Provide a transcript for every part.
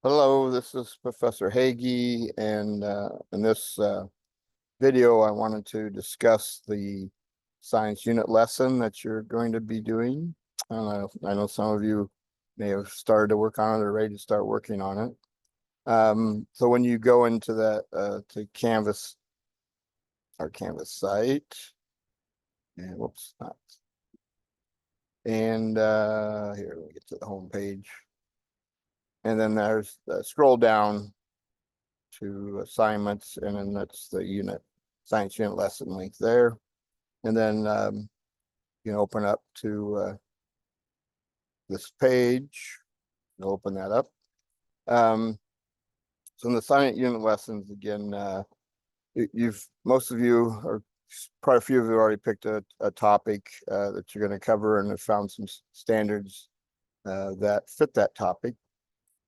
Hello, this is Professor Hagee, and in this video, I wanted to discuss the science unit lesson that you're going to be doing. I know some of you may have started to work on it or ready to start working on it. So when you go into that to Canvas, our Canvas site, and whoops, not, and here we get to the home page, and then there's scroll down to assignments, and then that's the science unit lesson link there. And then you can open up to this page. You'll open that up. So in the science unit lessons, again, most of you, or quite a few of you, already picked a topic that you're going to cover, and have found some standards that fit that topic.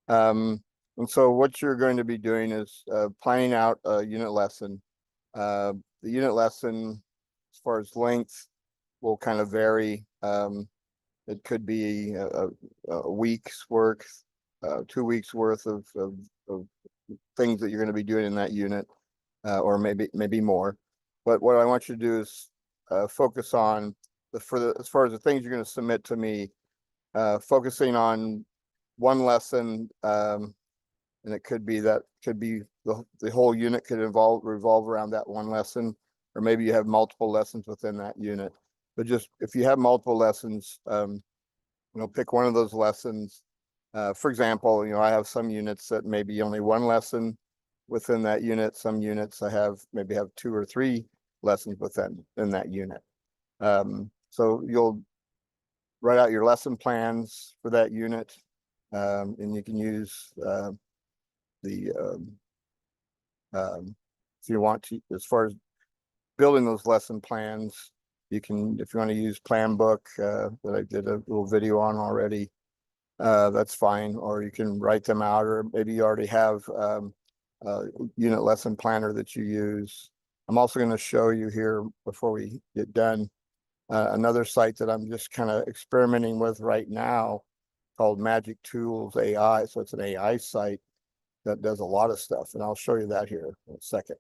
And so what you're going to be doing is planning out a unit lesson. The unit lesson, as far as length, will kind of vary. It could be a week's worth, 2 weeks worth of things that you're going to be doing in that unit, or maybe more. But what I want you to do is focus on as far as the things you're going to submit to me, focusing on one lesson. And it could be the whole unit could revolve around that one lesson, or maybe you have multiple lessons within that unit. But just if you have multiple lessons, pick one of those lessons. For example, I have some units that maybe only one lesson within that unit. Some units I maybe have 2 or 3 lessons in that unit. So you'll write out your lesson plans for that unit, and you can use if you want to, as far as building those lesson plans, you can, if you want to use plan book that I did a little video on already, that's fine. Or you can write them out, or maybe you already have a unit lesson planner that you use. I'm also going to show you here, before we get done, another site that I'm just kind of experimenting with right now called Magic Tools AI. So it's an AI site that does a lot of stuff, and I'll show you that here in a second.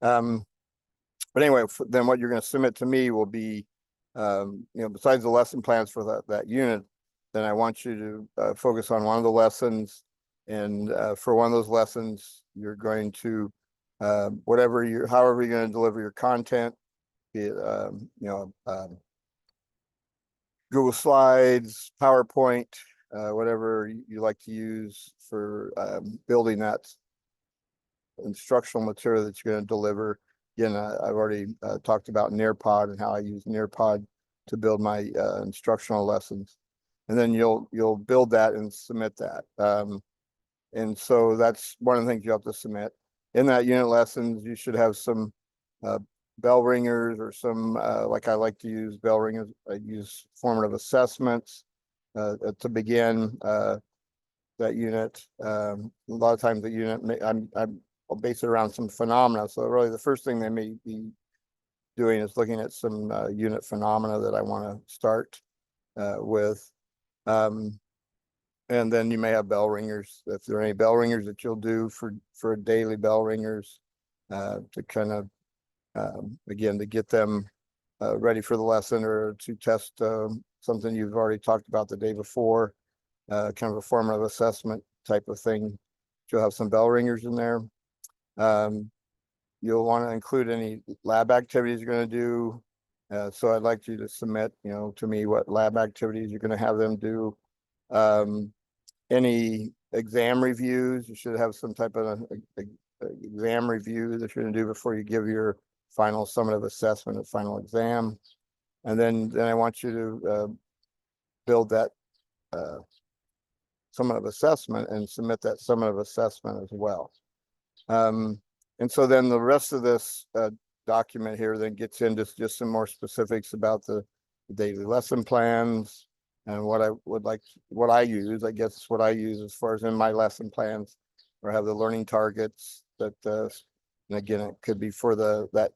But anyway, then what you're going to submit to me will be, besides the lesson plans for that unit, then I want you to focus on one of the lessons. And for one of those lessons, you're going to, however you're going to deliver your content, be it, Google Slides, PowerPoint, whatever you like to use for building that instructional material that you're going to deliver. Again, I've already talked about Nearpod and how I use Nearpod to build my instructional lessons. And then you'll build that and submit that. And so that's one of the things you have to submit. In that unit lessons, you should have some bell ringers, or some, like I like to use bell ringers. I use formative assessments to begin that unit. A lot of times the unit, I'll base it around some phenomena. So really the first thing they may be doing is looking at some unit phenomena that I want to start with. And then you may have bell ringers. If there are any bell ringers that you'll do for daily bell ringers, to kind of, again, to get them ready for the lesson, or to test something you've already talked about the day before, kind of a formative assessment type of thing. You'll have some bell ringers in there. You'll want to include any lab activities you're going to do. So I'd like you to submit, to me what lab activities you're going to have them do. Any exam reviews, you should have some type of exam review that you're going to do before you give your final summative assessment and final exam. And then I want you to build that summative assessment and submit that summative assessment as well. And so then the rest of this document here then gets into just some more specifics about the daily lesson plans, and what I use, I guess what I use as far as in my lesson plans, or have the learning targets that, and again, it could be for that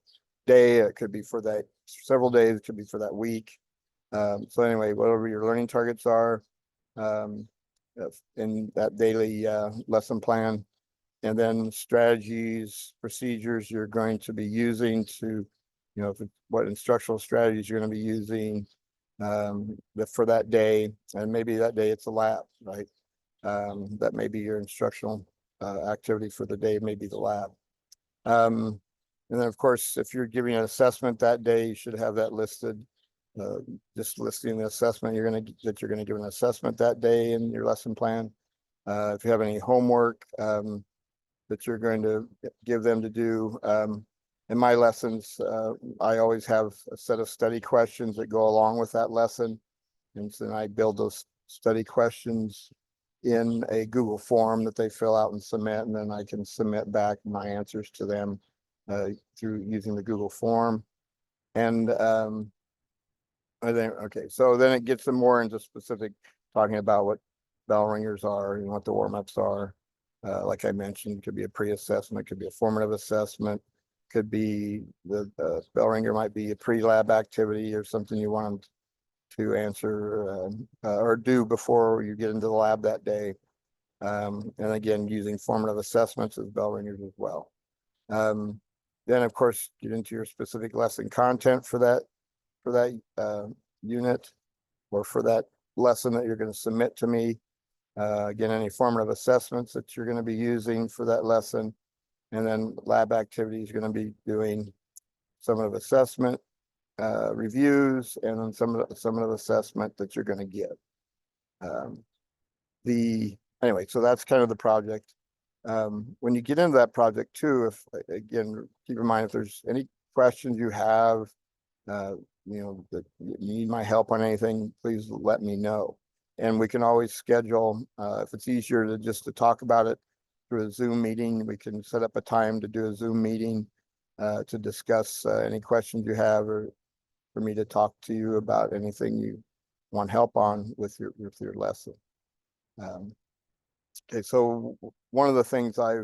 day, it could be for that several days, it could be for that week. So anyway, whatever your learning targets are, in that daily lesson plan. And then strategies, procedures you're going to be using to, what instructional strategies you're going to be using for that day. And maybe that day it's a lab, right? That may be your instructional activity for the day, maybe the lab. And then, of course, if you're giving an assessment that day, you should have that listed. Just listing the assessment that you're gonna give an assessment that day in your lesson plan. If you have any homework that you're going to give them to do. In my lessons, I always have a set of study questions that go along with that lesson. And so then I build those study questions in a Google form that they fill out and submit, and then I can submit back my answers to them through using the Google form. And I think, okay, so then it gets them more into specific, talking about what bell ringers are and what the warm-ups are. Like I mentioned, could be a pre-assessment, could be a formative assessment, could be the bell ringer might be a pre-lab activity or something you want them to answer or do before you get into the lab that day. And again, using formative assessments as bell ringers as well. Then, of course, get into your specific lesson content for that unit or for that lesson that you're going to submit to me. Again, any formative assessments that you're going to be using for that lesson, and then lab activities you're going to be doing summative assessment reviews, and then summative assessment that you're going to give. Anyway, so that's kind of the project. When you get into that project too, if again, keep in mind if there's any questions you have, that you need my help on anything, please let me know. And we can always schedule, if it's easier to talk about it through a Zoom meeting, we can set up a time to do a Zoom meeting to discuss any questions you have, or for me to talk to you about anything you want help on with your lesson. Okay, so one of the things I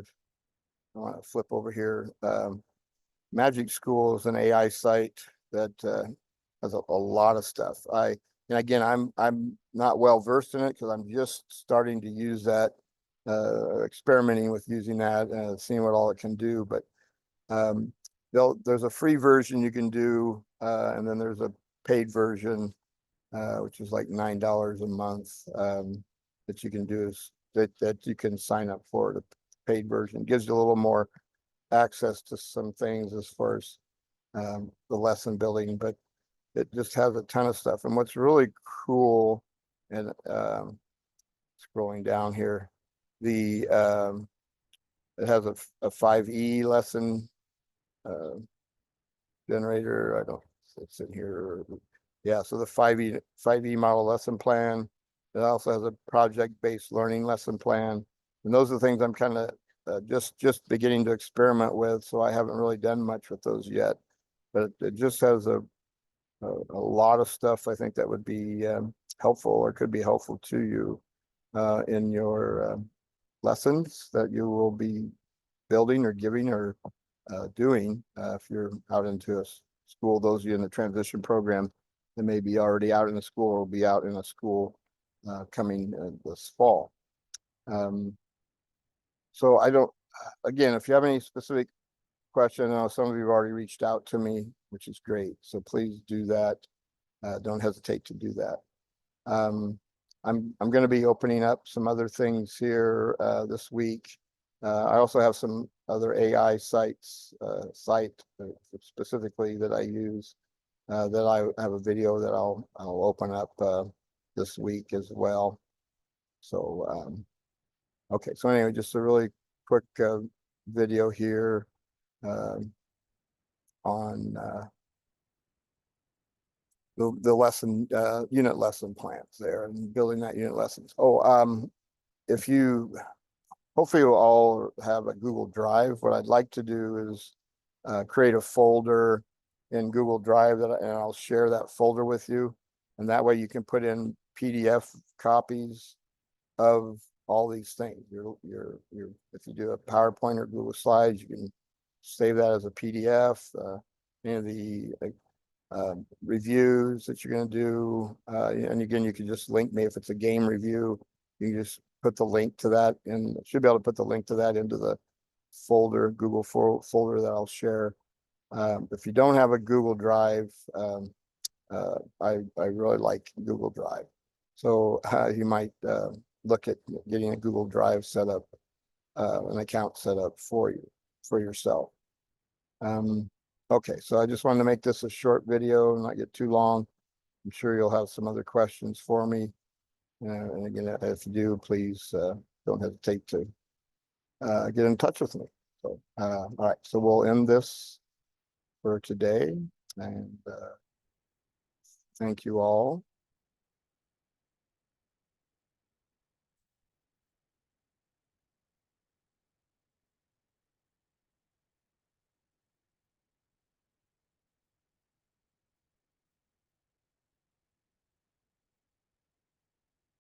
want to flip over here, Magic School is an AI site that has a lot of stuff. And again, I'm not well versed in it because I'm just starting to use that, experimenting with using that, seeing what all it can do. But there's a free version you can do, and then there's a paid version, which is like $9 a month, that you can do that you can sign up for. The paid version gives you a little more access to some things as far as the lesson building, but it just has a ton of stuff. And what's really cool, and scrolling down here, it has a 5E lesson generator. I don't, it's in here. Yeah, so the 5E model lesson plan. It also has a project-based learning lesson plan. And those are the things I'm kind of just beginning to experiment with. So I haven't really done much with those yet, but it just has a lot of stuff I think that would be helpful or could be helpful to you in your lessons that you will be building or giving or doing if you're out into a school. Those of you in the transition program that may be already out in a school or will be out in a school coming this fall. So I don't, again, if you have any specific question, I know some of you have already reached out to me, which is great. So please do that. Don't hesitate to do that. I'm going to be opening up some other things here this week. I also have some other AI site specifically that I use that I have a video that I'll open up this week as well. So okay, so anyway, just a really quick video here on the lesson unit lesson plans there and building that unit lessons. If you hopefully you'll all have a Google Drive. What I'd like to do is create a folder in Google Drive and I'll share that folder with you, and that way you can put in PDF copies of all these things. If you do a PowerPoint or Google Slides, you can save that as a PDF. Any of the reviews that you're going to do, and again, you can just link me if it's a game review. you can just put the link to that in, should be able to put the link to that into the folder, Google folder that I'll share. If you don't have a Google Drive, I really like Google Drive. So you might look at getting a Google Drive set up, an account set up for you, for yourself. Okay, so I just wanted to make this a short video and not get too long. I'm sure you'll have some other questions for me. And again, if you do, please don't hesitate to get in touch with me. So, all right, so we'll end this for today, and thank you all.